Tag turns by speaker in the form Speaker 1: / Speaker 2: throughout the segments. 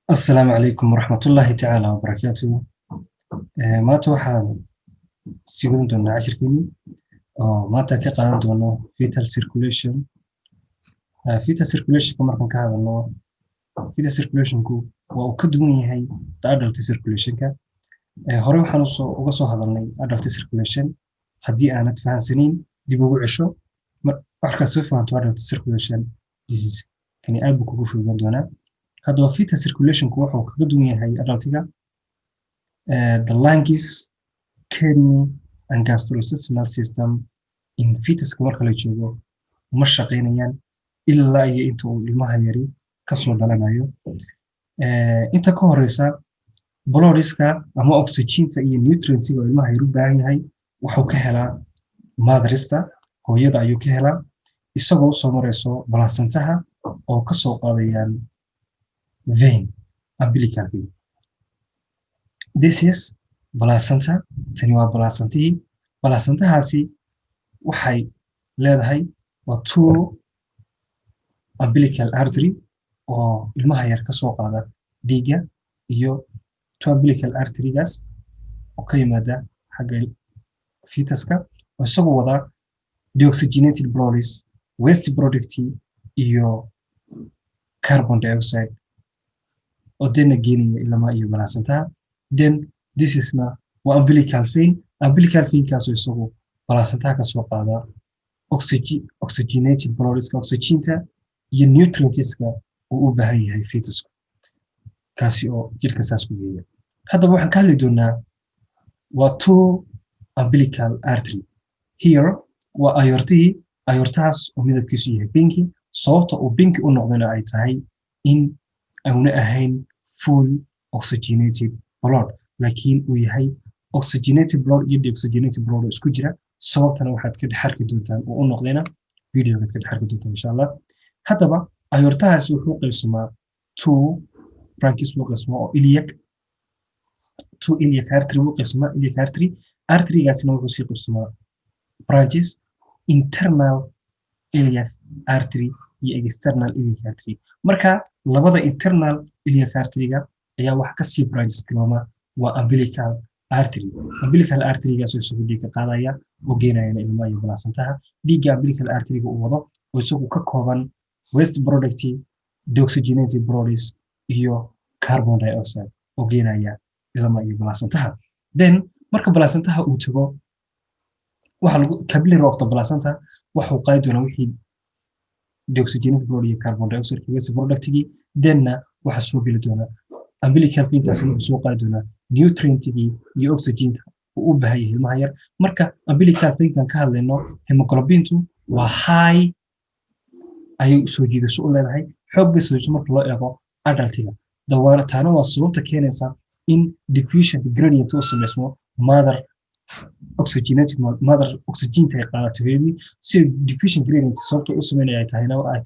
Speaker 1: السلام عليكم ورحمة الله تعالى وبركاته. maanta waxaan sii wadan doonaa cashirkeeni oo maanta ka qaadan doono fetal circulation. Fetal circulationka markaan ka hadalno, fetal circulationku waa uu ka duwan yahay adult circulationka. Hore waxaan uga soo hadalnay adult circulation. Haddii aanad fahansanayn dib ugu cesho markaad soo fahanto adult circulation disease kani aad buu kugu fududan doonaa. Haddaba fetal circulationku wuxuu kaga duwan yahay adultiga. The lungs, kidney, and gastrointestinal system in fetuska marka la joogo ma shaqaynayaan ilaa iyo inta uu ilmaha yari kasoo dhalanayo. Inta ka horeysa bloodiska ama oxygenta iyo nutrientska oo ilmaha yar u baahan yahay wuxuu ka helaa motherista, hooyada ayuu ka helaa, isagoo usoo mareyso balasantaha oo kasoo qaadayaan vein, umbilical vein. This is placenta. Tani waa placentihii. Placenታhaasi waxay leedahay waa two umbilical artery oo ilmaha yar ka soo qaada dhiigga, iyo two umbilical arterygaas oo ka yimaada xagga fetuska oo isagoo wada deoxygenated blood, waste product iyo carbon dioxide oo dena geenaya ilmaha iyo placentaha. Then this is waa umbilical vein. Umbilical vein-kaasoo isagu placentaha ka soo qaada oxygenated bloodska, oxygenta iyo nutrientska uu u baahan yahay fetusku, kaasi oo jirka saas ku geeya. Haddaba waxaan ka hadli doonaa waa two umbilical artery. Here waa aortii. Aortahaas oo midabkiisu yahay pinki. Sababta uu pinki u noqdana ay tahay in aanu ahayn full oxygenated blood, laakiin uu yahay oxygenated blood iyo deoxygenated blood oo isku jira. Sababtana waxaad ka dhex arki doontaan oo u noqdayna videogaad ka dhex arki doontaan insha Allah. Haddaba aortahaas wuxuu qaybsamaa two branches oo qaybsamaa oo two iliac artery uu qaybsamaa. Iliac artery arterygaasina wuxuu sii qaybsamaa branches, internal iliac artery iyo external iliac artery. Marka labada internal iliac arteryga ayaa wax ka sii branches galoma waa umbilical artery. Umbilical arterygaas oo isagu dhiigga qaadaya oo geenaya ilmaha iyo placentaha. Dhiigga umbilical arteryga uu wado oo isagu ka kooban waste product, deoxygenated blood iyo carbon dioxide oo geenaya ilmaha iyo placentaha. Then marka placentaha uu tago, waxa lagu capillary of the placenta wuxuu qaadi doonaa wixii deoxygenated blood iyo carbon dioxide waste productigi. Then waxa soo geli doona umbilical vein-kaasi wuxuu soo qaadi doonaa nutrientigi iyo oxygenta uu u baahan yahay ilmaha yar. Marka umbilical vein-kan ka hadlayno, hemoglobintu waa high ayay soo jiidasho u leedahay, xoog bay soo jiidasho marka loo eego adultiga. Taana waa sababta keenaysa in deficient gradient uu sameysmo mother oxygenta ay qaadato hooyadii. Si deficient gradient sababta u sameynaya ay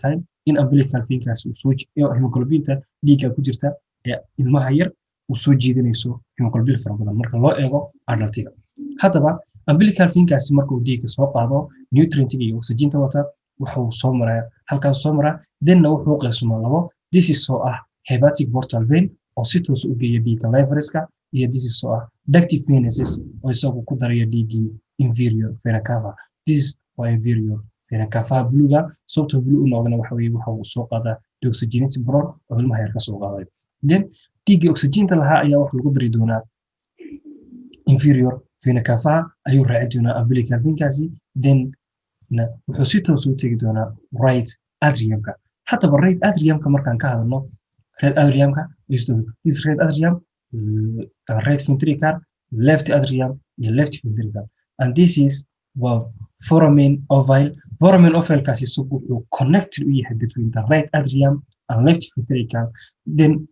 Speaker 1: tahay in umbilical vein-kaasi uu soo jiido hemoglobinta dhiigga ku jirta ee ilmaha yar uu soo jiidanayso hemoglobin fara badan marka loo eego adultiga. Haddaba umbilical vein-kaasi marka uu dhiigga soo qaado nutrientiga iyo oxygenta wata, wuxuu soo maraa halkaas soo maraa. Then wuxuu qaybsamaa labo. This is oo ah hepatic portal vein oo si toos u geeya dhiigga liverska, iyo this is oo ah ductal veins oo isagu ku daraya dhiiggii inferior vena cava. This waa inferior vena cava bluega. Sababta blue u noqdana waxa weeye waxa uu soo qaadaa deoxygenated blood oo ilmaha yar ka soo qaadayo. Then dhiiggii oxygenta lahaa ayaa wax lagu dari doonaa inferior vena cava ayuu raaci doonaa umbilical vein-kaasi. Then wuxuu si toos u tegi doonaa right atriumka. Haddaba right atriumka markaan ka hadalno, right atriumka is right atrium, right ventricle, left atrium iyo left ventricle. And this is foramen ovale. Foramen ovale-kaasi isagu wuxuu connected u yahay between the right atrium and left ventricle. Then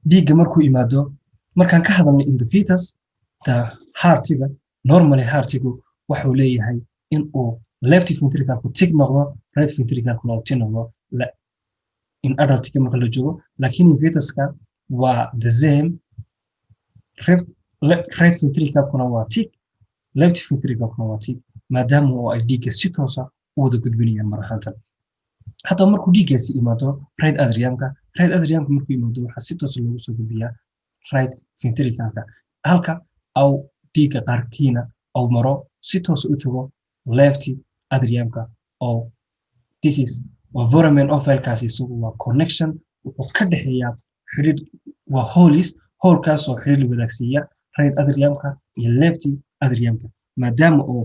Speaker 1: dhiigga markuu imaado, markaan ka hadalno in the fetus, the heartiga, normally heartigu wuxuu leeyahay in uu left ventricle tick noqdo, right ventricle uu tick noqdo in adultiga marka la joogo. Laakiin in fetuska waa the same. Right ventricle waa tick, left ventricle waa tick, maadaama oo ay dhiigga si toosa u wada gudbinayaan mar ahaantan. haddaba markuu dhiiggaasi imaado right atriumka markuu imaado waxaa si toos loogu soo gudbiyaa right ventricalka halka aw dhiigga qaarkiina aw maro si toos u tago left atriumka oo this is foramen ovale-kaasi isagu waa connection wuxuu ka dhexeeyaa xidhiidh waa hoolkaasoo xidhiidh wadaagsiiya right atriumka iyo left atriumka maadaama oo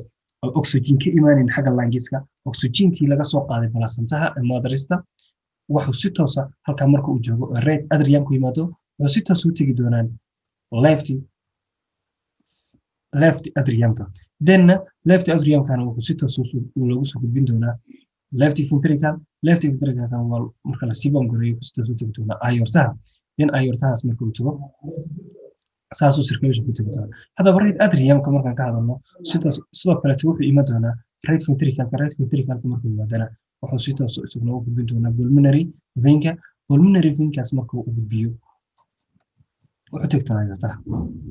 Speaker 1: oxygen ka imaanin xagga langiska oxygentii laga soo qaaday balasantaha madarista wuxuu si toosa halkaa marka uu joogo right atriumku yimaado wuxuu si toos u tegi doonaan left atriumka then left atriumkana wuxuu si toos loogu soo gudbin doonaa left ventricalka waa marka la sii bamgareeyo si toos u tegi doonaa aortaha then aortahaas marka uu tago saasuu circulation ku tegi doonaa haddaba right atriumka markaan ka hadalno sidoo kaleeto wuxuu iman doonaa right ventricalka markuu yimaadana wuxuu si toos isaguna u gudbin doonaa pulmonary venkaas markuu u gudbiyo wuxuu tegi doonaa aortaha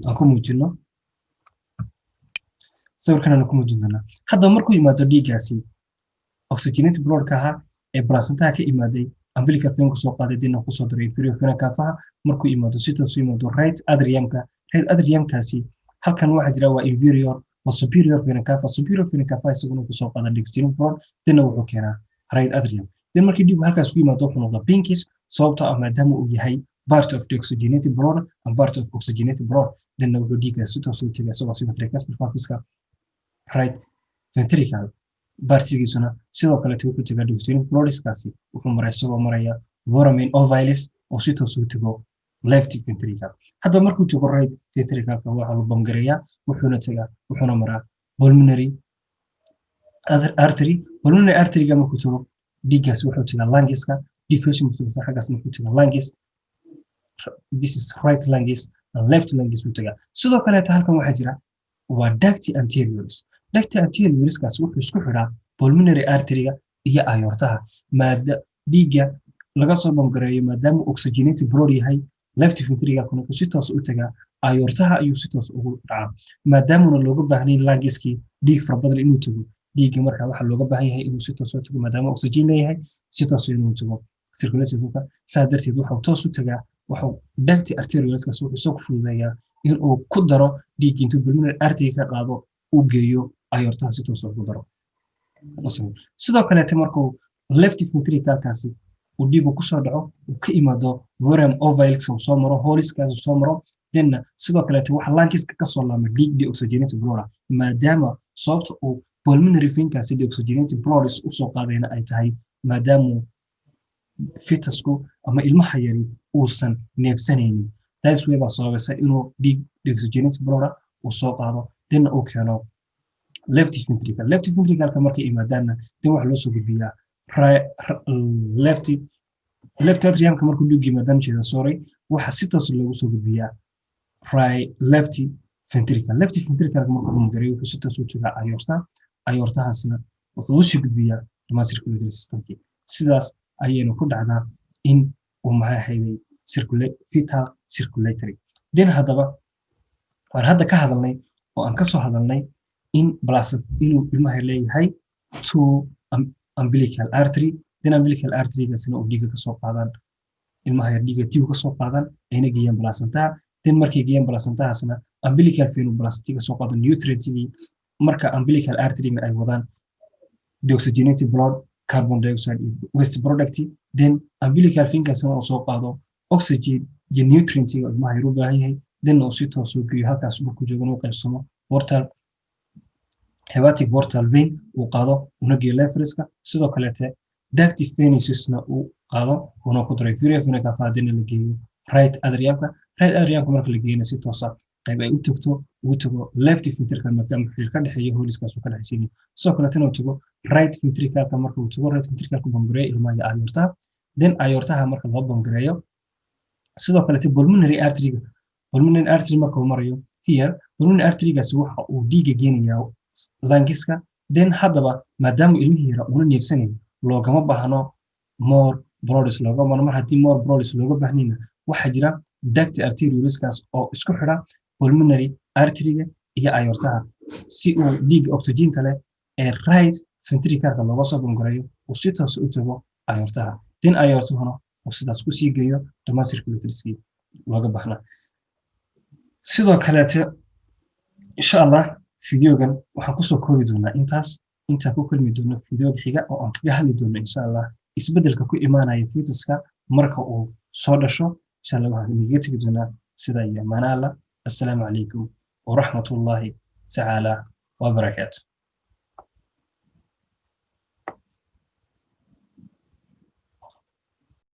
Speaker 1: aan ku muujino sawirkan ku muujin doonaa haddaba markuu yimaado dhiiggaasi oxygenated blood-ka ahaa ee balasantaha ka imaaday umbilical vein kusoo qaaday dina kusoo daray inferior vena cavaha markuu yimaado si toos u yimaado right atriumkaasi halkan waxaa jira waa inferior waa superior vena cava isaguna kusoo qaada oxygenated blood dina wuxuu keenaa right atrium then markii dhiigu halkaas ku yimaado wuxuu noqdaa pinkish sababtoo ah maadaama uu yahay part of the oxygenated blood and part of oxygenated blood dina wuxuu dhiiggaas si toos u tegay isagoo sida tricuspid right ventricle bartigiisuna sidoo kale wuxuu tagaa oxygenated bloodkaasi wuxuu maraa isagoo maraya foramen ovalis oo si toos u tago left ventricle haddaba markuu joogo right ventricalka waxaa la bamgareeyaa wuxuuna maraa pulmonary artery-ga markuu tago dhiiggaas wuxuu tagaa lungiska diffusion xaggaas markuu tago lungis this is right lungis and left lungis uu tagaa sidoo kaleeta halkan waxaa jira waa ducti anterioriskaas wuxuu isku xidhaa pulmonary artery-ga iyo aortaha dhiigga laga soo bamgareeyo maadaama oxygenated blood yahay left ventricalkuna wuxuu si toos u tagaa aortaha ayuu si toos ugu dhacaa maadaamuna looga baahnayn lungiskii dhiig fara badan inuu tago dhiigga markaa waxaa looga baahan yahay inuu si toos u tago maadaama oxygen leeyahay si toos inuu tago circulationka saa darteed wuxuu toos u tagaa ducti arteriolskaas wuxuu soo fududeeyaa inuu ku daro dhiig intuu pulmonary artery ka qaado uu geeyo aortaha si toos ugu daro sidoo kaleete markuu left ventricalkaasi uu dhiigu kusoo dhaco uu ka imaado foramen ovalis uu soo maro holiskaas uu soo maro then sidoo kaleete waxa lungiska ka soo laama dhiig deoxygenated blood maadaama sababta uu pulmonary venkaasi deoxygenated blood u soo qaadayna ay tahay maadaama fetusku ama ilmaha yari uusan neefsanaynin taas weeba sababaysa inuu dhiig deoxygenated blood uu soo qaado dina uu keeno left ventricalka markay imaadaanna din waxa loo soo gudbiyaa left atriumka markuu dhiig yimaadaan jeeda waxa si toos loogu soo gudbiyaa left ventricalka markuu bamgareeyo wuxuu si toos u tagaa aortahaasna wuxuu usii gudbiyaa dhammaan circulatory systemkii sidaas ayaynu ku dhacdaa in uu maxay ahayday fetal circulatory den haddaba waan hadda ka hadalnay oo aan kasoo hadalnay inuu ilmaha leeyahay two umbilical artery den umbilical artery-gaasina uu dhiiga kasoo qaadaan ilmaha yar dhiiga tiigu kasoo qaadaan ayna geeyaan balasantaha den markay geeyaan balasantahaasna umbilical vein balasantiga soo qaado nutrientigii marka umbilical artery-ga ay wadaan deoxygenated blood carbon dioxide waste product then umbilical vein-gaasina uu soo qaado oxygen iyo nutrientiga ilmaha yar u baahan yahay then uu si toos u geeyo halkaas markuu joogan uu qaybsamo hepatic portal vein uu qaado una geeyo lephriska sidoo kaleete ductive veinousna uu qaado una ku daro inferior vena cava dina la geeyo right atriumka marka la geeyna si toosa qayb ay ugu tago left ventricle maadaama xiriir ka dhexeeyo holiskaas uu ka dhexaysiinayo sidoo kaleetana uu tago right ventricalka marka uu tago right ventricalka bamgareeyo ilmaha iyo aortaha then aortaha marka loo bamgareeyo sidoo kaleete pulmonary artery marka uu marayo pulmonary artery-gaasi waxa uu dhiiga geenayaa lungiska then haddaba maadaama ilmihii yara una neefsanayn loogama baahno more blood mar haddii more blood looga baahnayna waxaa jira ducti arteriolskaas oo isku xidha pulmonary artery-ga iyo aortaha si uu dhiiga oxygen-ta leh ee right ventricalka looga soo bamgareeyo uu si toos u tago ayortaha din ayortuhuna oo sidaas ku sii geeyo domestic literacy looga baxna sidoo kaleete insha Allah fiidiyogan waxaan ku soo koobi doonaa inta ku kulmi doono fiidiyooga xiga oo aan kaga hadli doono insha Allah isbedelka ku imaanaya fetuska marka uu soo dhasho insha Allah waxaan niga tagi doonaa sida iyo maana Allah assalaamu calaykum wa rahmatullahi ta'ala wa barakatuh